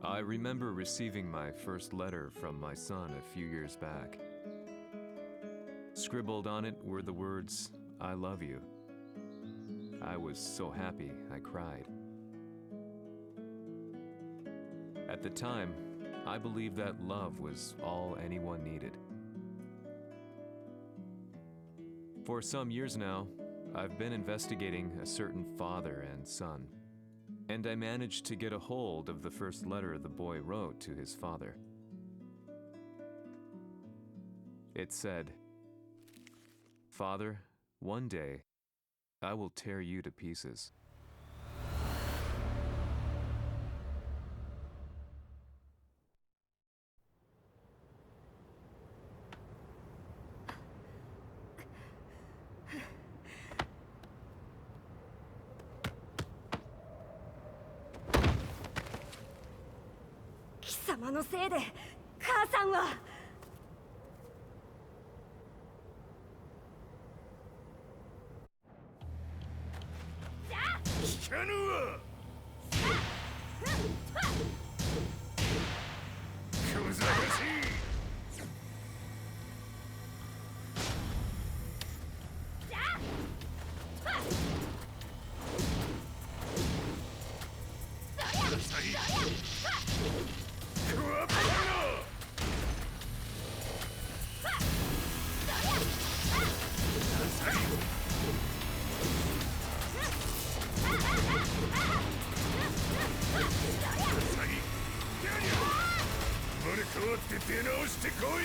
I remember receiving my first letter from my son a few years back. Scribbled on it were the words, "I love you." I was so happy I cried. At the time, I believed that love was all anyone needed. For some years now, I've been investigating a certain father and son, and I managed to get a hold of the first letter the boy wrote to his father. It said, "Father, one day, I will tear you to pieces."貴様のせいで母さんは。聞かぬわ。小ざかしい。生まれ変わって出直してこい。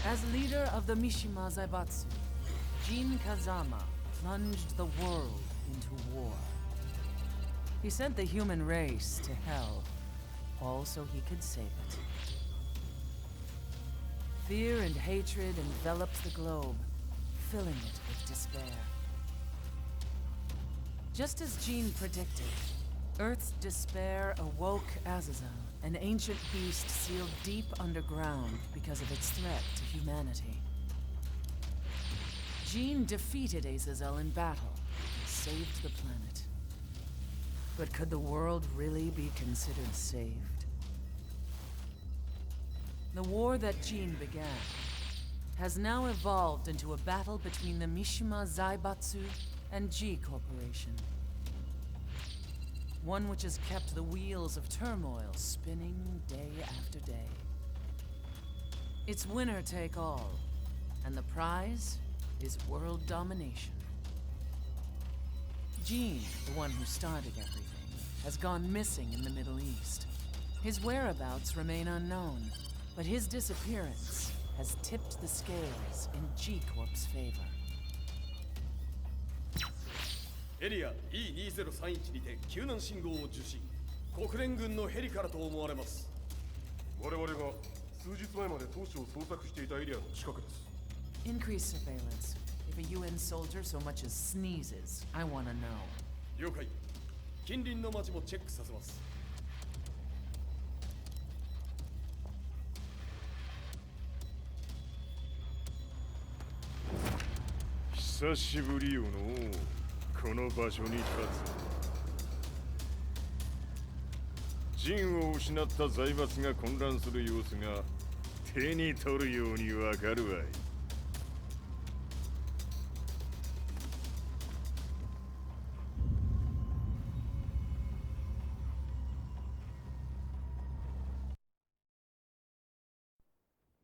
As leader of the Mishima Zaibatsu, Jin Kazama plunged the world into war. He sent the human race to hell, all so he could save it. Fear and hatred enveloped the globe, filling it with despair. Just as Jin predicted, Earth's despair awoke Azazel, an ancient beast sealed deep underground because of its threat to humanity. Jin defeated Azazel in battle and saved the planet. But could the world really be considered saved? The war that Jin began has now evolved into a battle between the Mishima Zaibatsu and G Corporation. One which has kept the wheels of turmoil spinning day after day. It's winner take all, and the prize is world domination. Jin, the one who started everything, has gone missing in the Middle East. His whereabouts remain unknown, but his disappearance has tipped the scales in G Corp's favor. エリア E2031 にて救難信号を受信。国連軍のヘリからと思われます。我々が数日前まで当初を捜索していたエリアの近くです。 Increase surveillance. If a UN soldier so much as sneezes, I want to know. 了解。近隣の町もチェックさせます。久しぶりよのこの場所に立つ。陣を失った財閥が混乱する様子が手に取るようにわかるわい。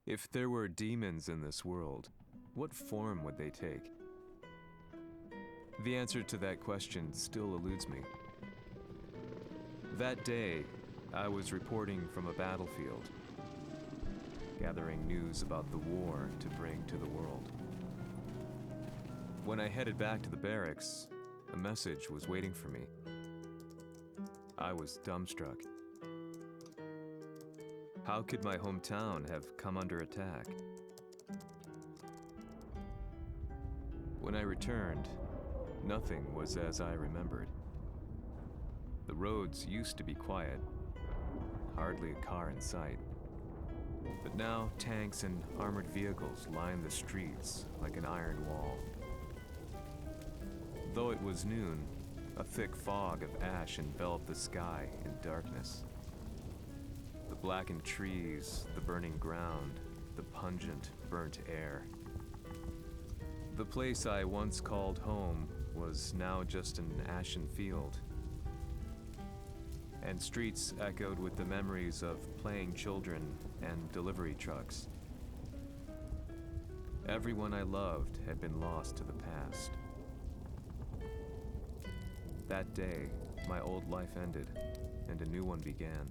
If there were demons in this world, what form would they take? The answer to that question still eludes me. That day, I was reporting from a battlefield, gathering news about the war to bring to the world. When I headed back to the barracks, a message was waiting for me. I was dumbstruck. How could my hometown have come under attack? When I returned, nothing was as I remembered. The roads used to be quiet, hardly a car in sight. But now tanks and armored vehicles line the streets like an iron wall. Though it was noon, a thick fog of ash enveloped the sky in darkness. The blackened trees, the burning ground, the pungent, burnt air. The place I once called home was now just an ashen field. And streets echoed with the memories of playing children and delivery trucks. Everyone I loved had been lost to the past. That day, my old life ended, and a new one began.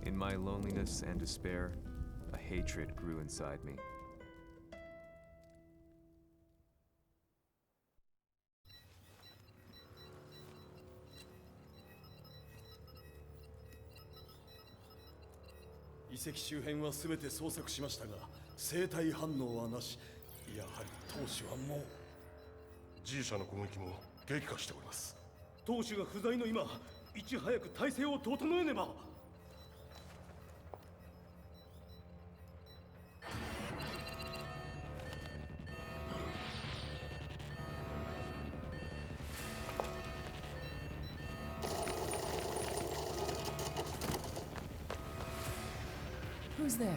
In my loneliness and despair, a hatred grew inside me. 遺跡周辺は全て捜索しましたが、生体反応はなし。やはり当主はもう。 G 社の攻撃も激化しております。当主が不在の今、いち早く体制を整えねば。 Who's there?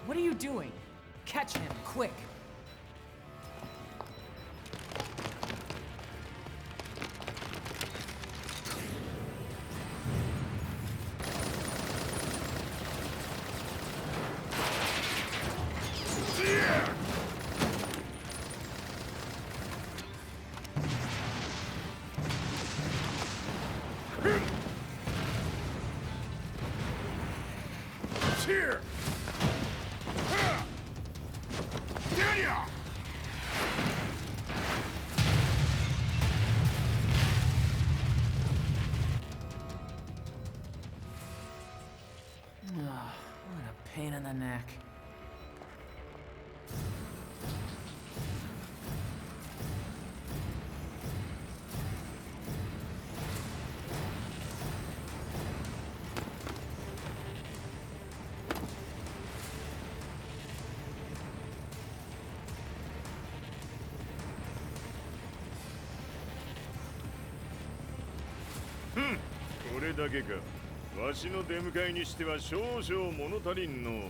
What are you doing? Catch him, quick! Here! What a pain in the neck. Hmm. これだけか。わしの出迎えにしては少々物足りんの。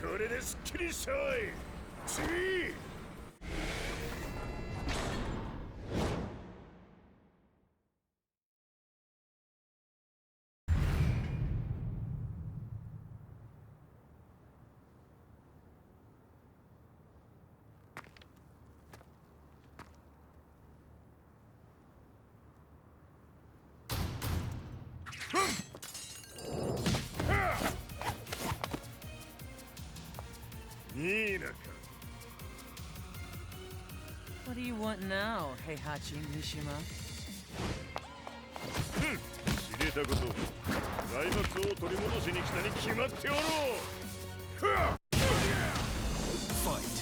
これですっきりしたわい。次。いいなか。What do you want now, Heihachi Mishima? 知れたこと。財閥を取り戻しに来たに決まっておろう。Fight!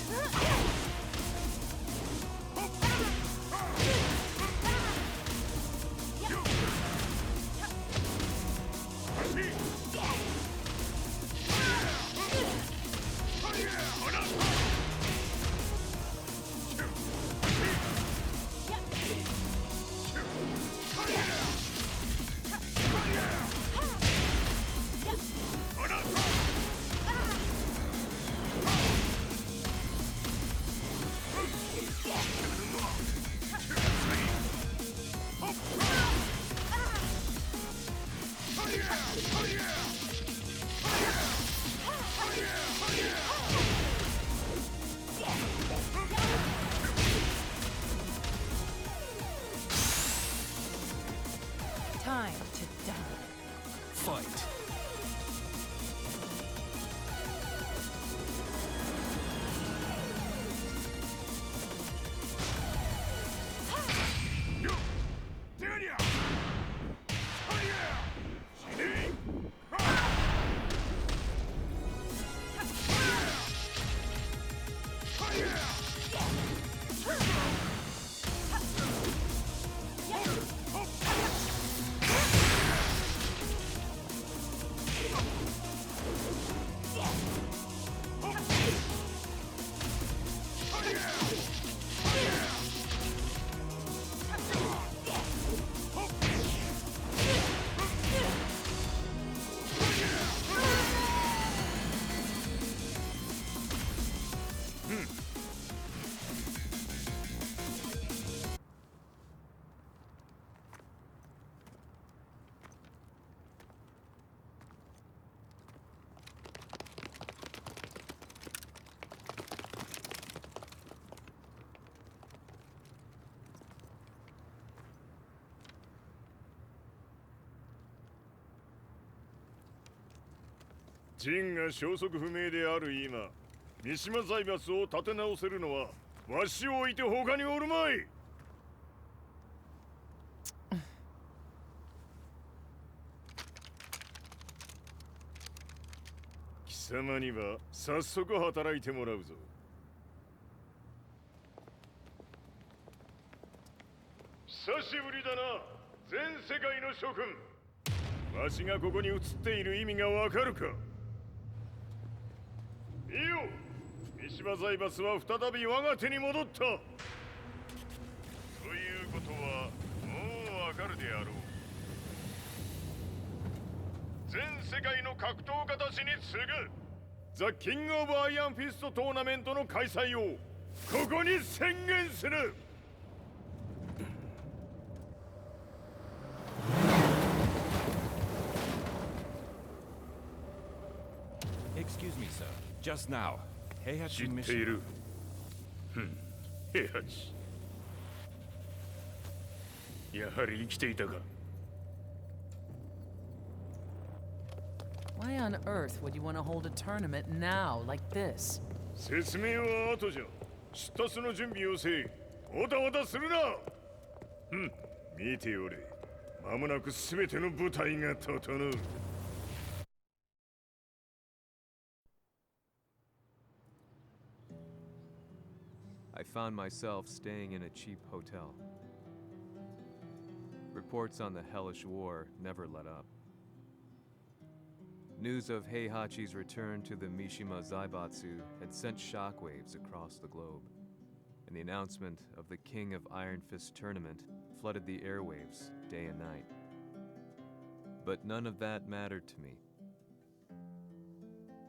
Time to die. Fight!ジンが消息不明である今、三島財閥を立て直せるのはわしを置いて他におるまい。貴様には早速働いてもらうぞ。久しぶりだな、全世界の諸君。わしがここに映っている意味がわかるか。いいよ、三島財閥は再び我が手に戻った。ということはもうわかるであろう。全世界の格闘家たちに次ぐザ・キング・オブ・アイアンフィストトーナメントの開催をここに宣言する。Excuse me, sir. Just now, 知 Heihachi ってい Mishima. る。平八。やはり生きていたか。Why on earth would you want to hold a tournament now, like this? 説明は後じゃ。出立の準備をせい。おたおたするな。見ておれ。間もなく全ての部隊が整う。I found myself staying in a cheap hotel. Reports on the hellish war never let up. News of Heihachi's return to the Mishima Zaibatsu had sent shockwaves across the globe, and the announcement of the King of Iron Fist tournament flooded the airwaves day and night. But none of that mattered to me.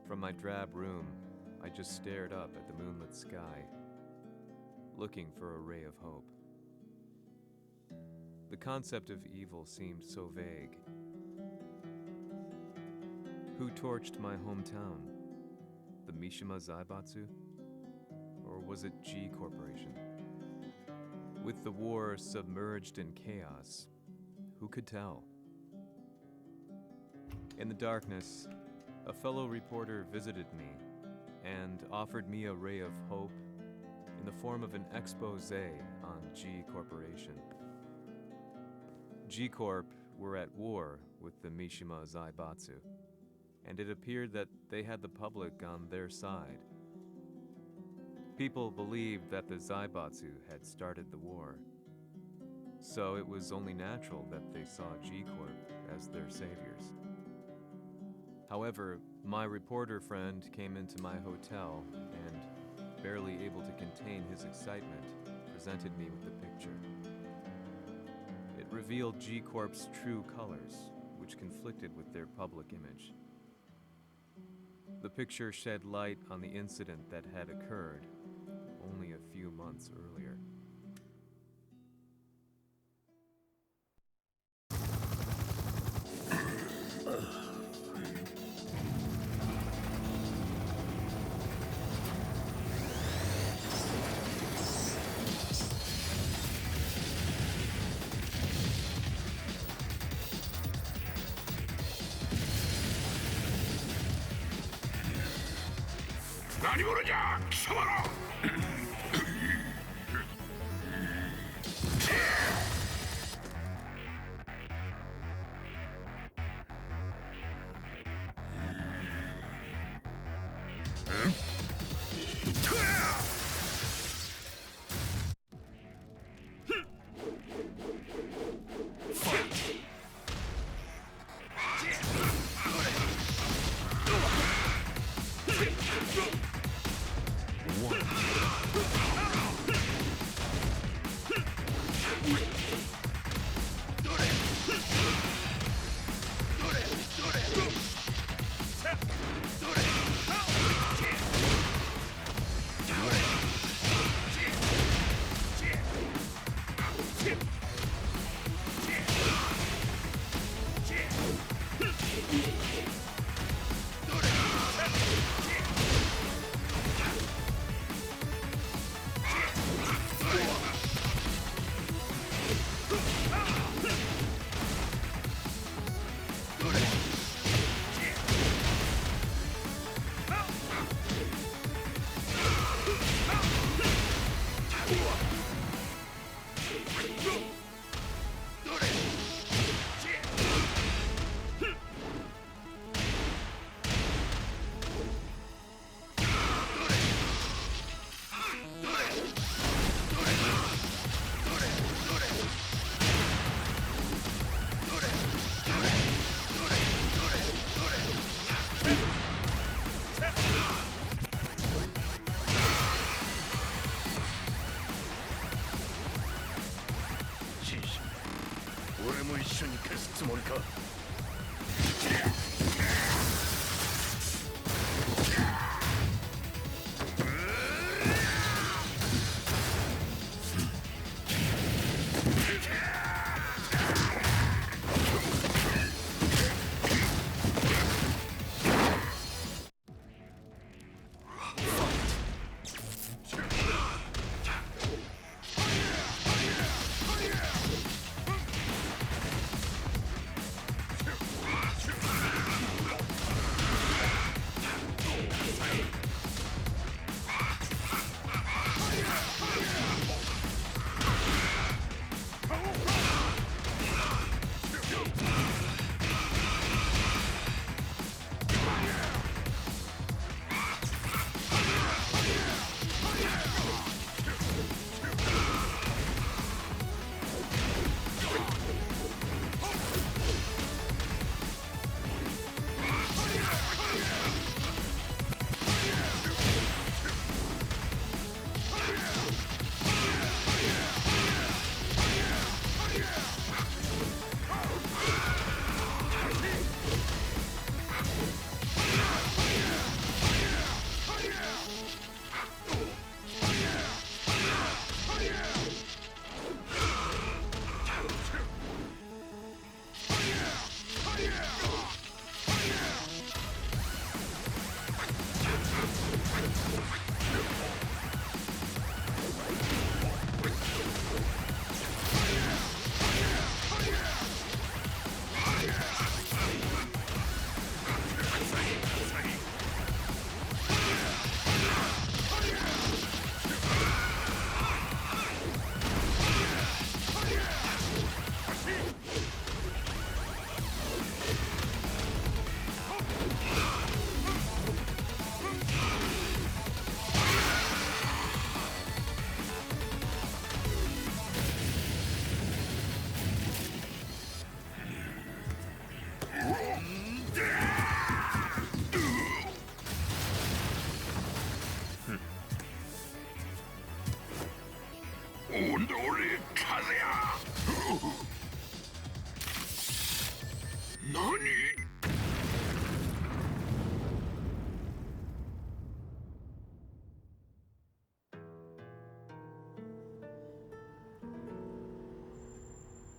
From my drab room, I just stared up at the moonlit sky, looking for a ray of hope. The concept of evil seemed so vague. Who torched my hometown? The Mishima Zaibatsu? Or was it G Corporation? With the war submerged in chaos, who could tell? In the darkness, a fellow reporter visited me and offered me a ray of hope in the form of an expose on G Corporation. G Corp were at war with the Mishima Zaibatsu, and it appeared that they had the public on their side. People believed that the Zaibatsu had started the war, so it was only natural that they saw G Corp as their saviors. However, my reporter friend came into my hotel and, barely able to contain his excitement, presented me with the picture. It revealed G Corp's true colors, which conflicted with their public image. The picture shed light on the incident that had occurred only a few months earlier.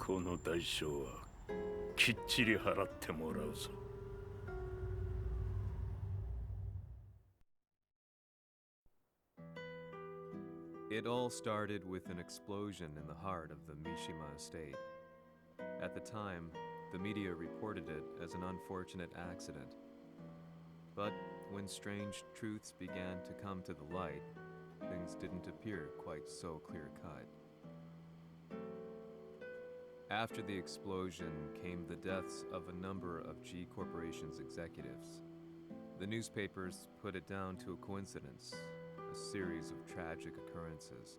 この代償はきっちり払ってもらうぞ。It all started with an explosion in the heart of the Mishima estate. At the time, the media reported it as an unfortunate accident. But when strange truths began to come to the light, things didn't appear quite so clear-cut. After the explosion came the deaths of a number of G Corporation's executives. The newspapers put it down to a coincidence, a series of tragic occurrences.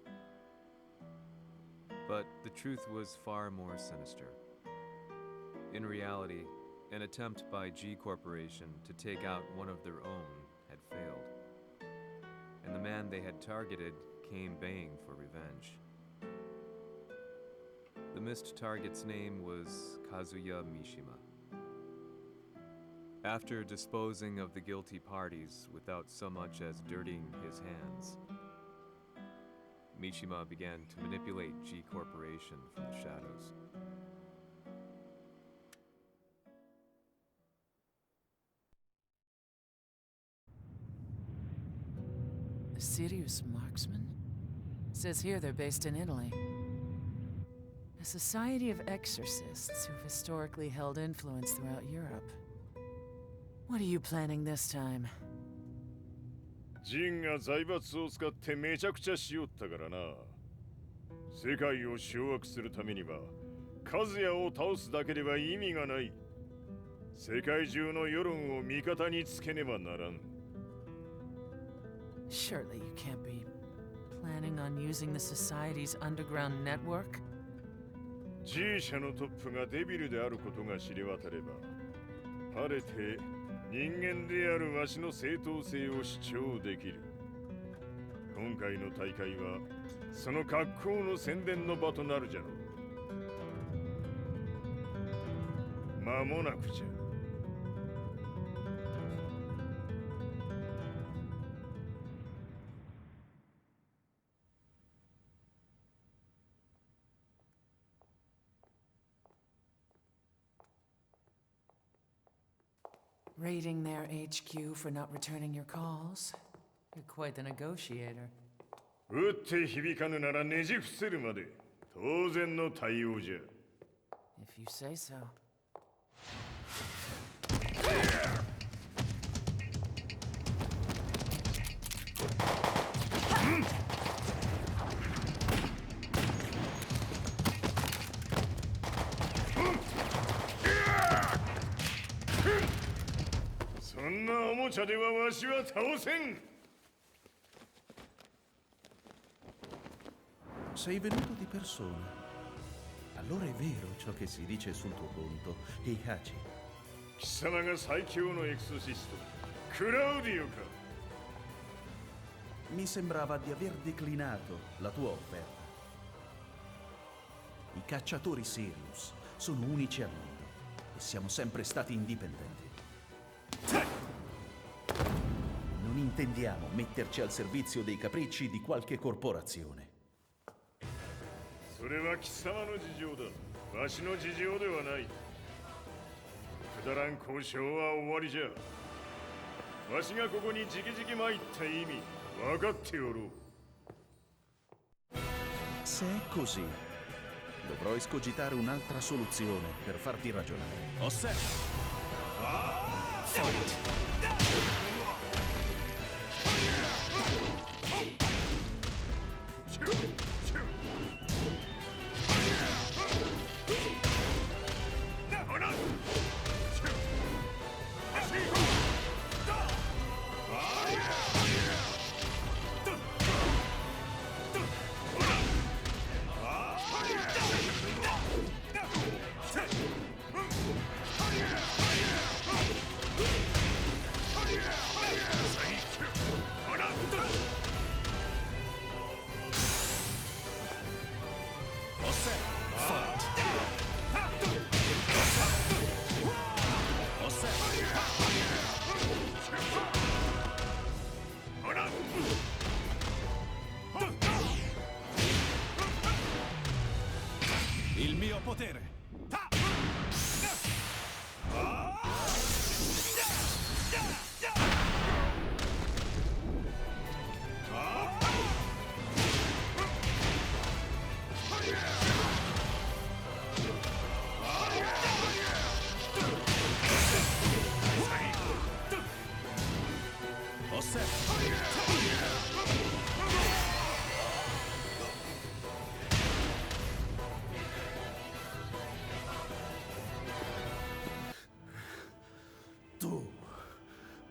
But the truth was far more sinister. In reality, an attempt by G Corporation to take out one of their own had failed, and the man they had targeted came baying for revenge. The missed target's name was Kazuya Mishima. After disposing of the guilty parties without so much as dirtying his hands, Mishima began to manipulate G Corporation from the shadows. A serious marksman? Says here they're based in Italy. A society of exorcists who've historically held influence throughout Europe. What are you planning this time? ジンが財閥を使ってめちゃくちゃしよったからな。世界を掌握するためにはカズヤを倒すだけでは意味がない。世界中の世論を味方につけねばならん。Surely you can't be planning on using the society's underground network? G 社のトップがデビルであることが知れ渡れば、晴れて人間であるわしの正当性を主張できる。今回の大会はその格好の宣伝の場となるじゃろう。間もなくじゃ。Raiding their HQ for not returning your calls? You're quite the negotiator. 撃って響かぬならねじ伏せるまで当然の対応じゃ。If you say so. そんなおもちゃではわしは倒せん。Sei venuto di persona. Allora è vero ciò che si dice sul tuo conto, Heihachi. 貴様が最強のエクソシスト、クラウディオか。Mi sembrava di aver declinato la tua offerta. I cacciatori Sirius sono unici al mondo e siamo sempre stati indipendenti. Non intendiamo metterci al servizio dei capricci di qualche corporazione. それは貴様の事情だ。わしの事情ではない。くだらん交渉は終わりじゃ。わしがここにじきじき参った意味、分かっておろう。Se è così, dovrò escogitare un'altra soluzione per farti ragionare. Osserva! potere! Ta!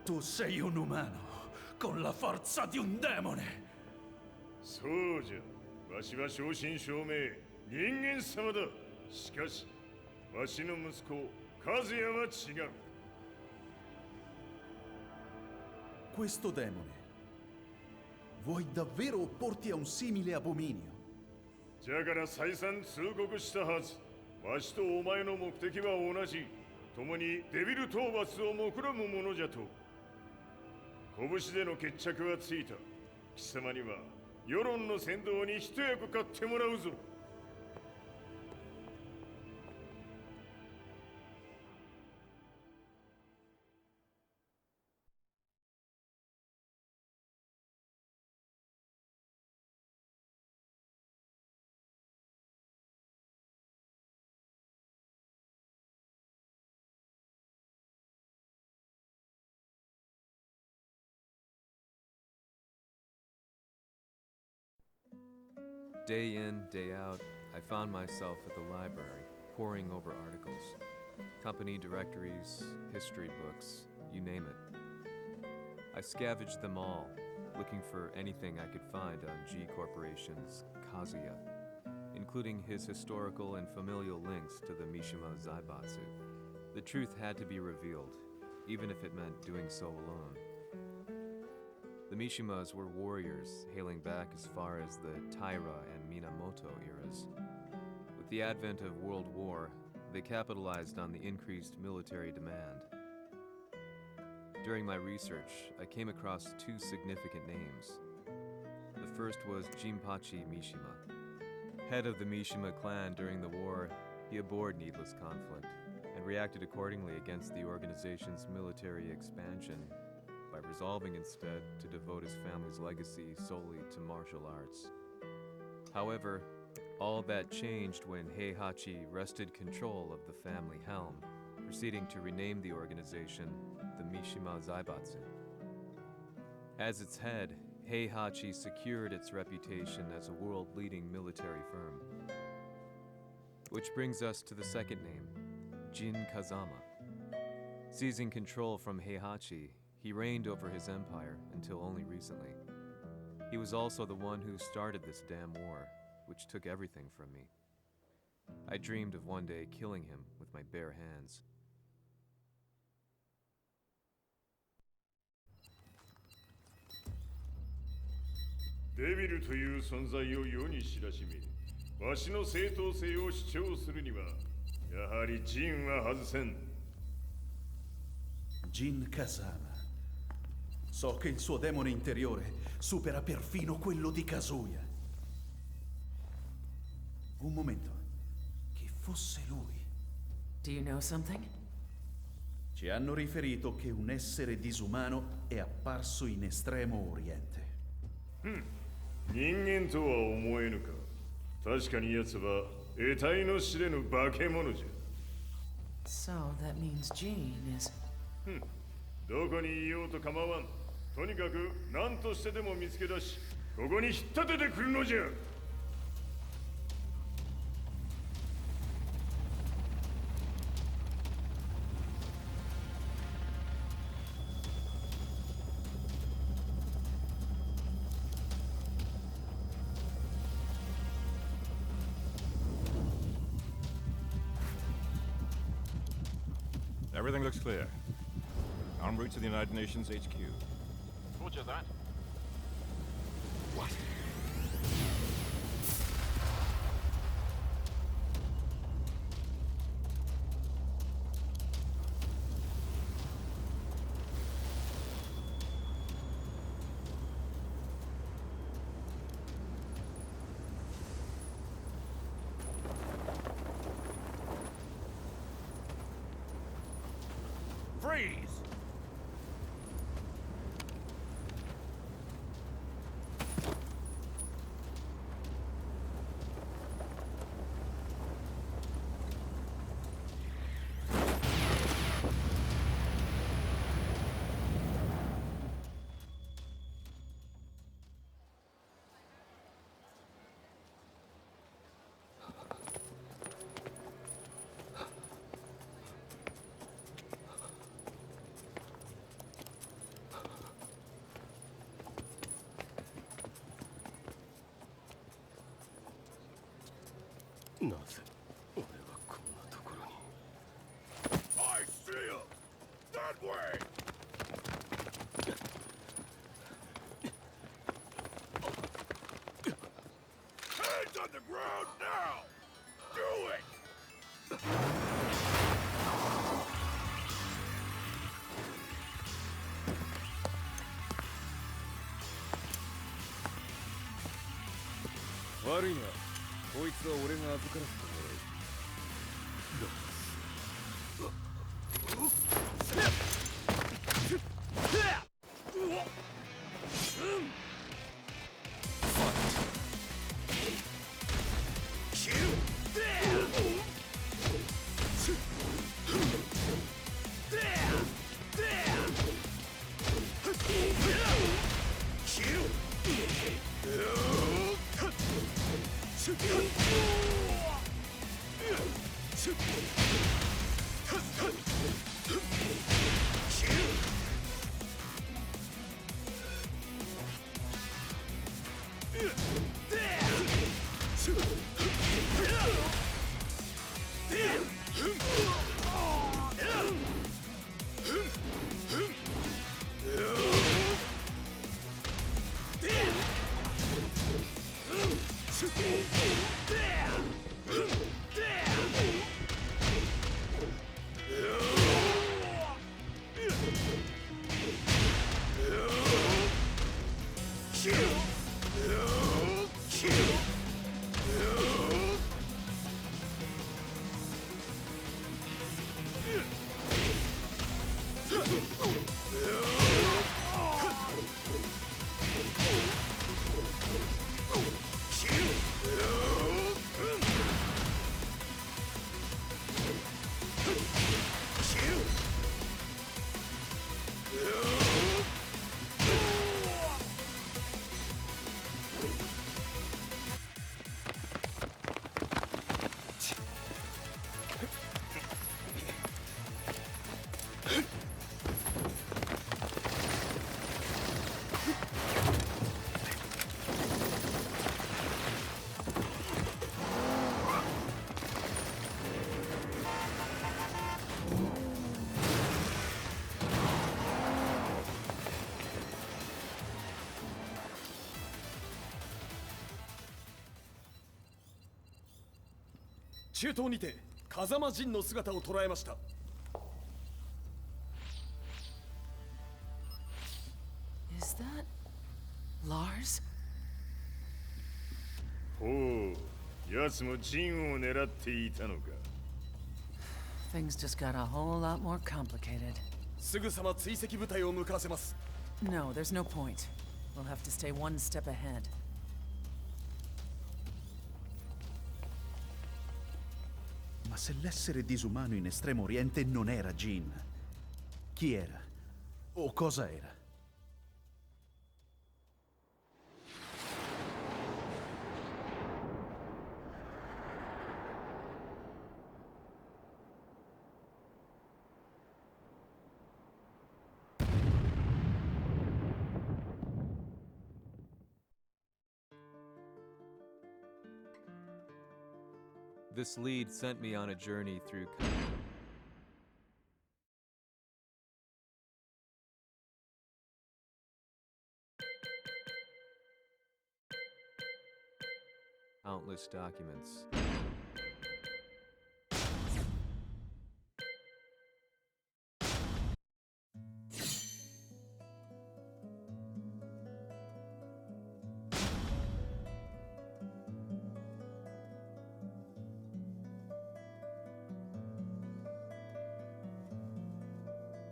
Tu sei un umano, con la forza di un demone. そうじゃ。わしは正真正銘人間様だ。しかし、わしの息子和也は違う。Questo demone, vuoi davvero opporti a un simile abominio? じゃから再三通告したはず。わしとお前の目的は同じ。共にデビル討伐を目論むものじゃと。拳での決着はついた。貴様には世論の先導に一役買ってもらうぞ。Day in, day out, I found myself at the library, poring over articles. Company directories, history books, you name it. I scavenged them all, looking for anything I could find on G Corporation's Kazuya, including his historical and familial links to the Mishima Zaibatsu. The truth had to be revealed, even if it meant doing so alone. The Mishimas were warriors hailing back as far as the Taira and Minamoto eras. With the advent of World War, they capitalized on the increased military demand. During my research, I came across two significant names. The first was Jinpachi Mishima. Head of the Mishima clan during the war, he abhorred needless conflict and reacted accordingly against the organization's military expansion by resolving instead to devote his family's legacy solely to martial arts. However, all that changed when Heihachi wrested control of the family helm, proceeding to rename the organization the Mishima Zaibatsu. As its head, Heihachi secured its reputation as a world-leading military firm. Which brings us to the second name, Jin Kazama. Seizing control from Heihachi, he reigned over his empire until only recently. He was also the one who started this damn war, which took everything from me. I dreamed of one day killing him with my bare hands. デビルという存在を世に知らしめ、わしの正当性を主張するには、やはりジンは外せん。Jin Kazama. So che il suo demone interiore supera perfino quello di Kazuya. Un momento. Chi fosse lui? Do you know something? Ci hanno riferito che un essere disumano è apparso in Estremo Oriente. 人間とは思えぬか。確かに奴は得体の知れぬ化け物じゃ。So that means Jean is... どこにいようと構わん。とにかく何としてでも見つけ出し、ここに引っ立ててくるのじゃ。Everything looks clear. En route to the United Nations HQ. Roger that. What? なぜ俺はこんなところに。 I see him! That way! Hands on the ground now! Do it! 悪いな、こいつは俺が預からせてもらう。中東にて風間陣の姿を捉えました。 Is that Lars? ほう、奴も陣を狙っていたのか。 Things just got a whole lot more complicated. すぐさま追跡部隊を向かわせます。 No, there's no point. We'll have to stay one step ahead. Ma se l'essere disumano in Estremo Oriente non era Jin, chi era? O cosa era? This lead sent me on a journey through countless documents.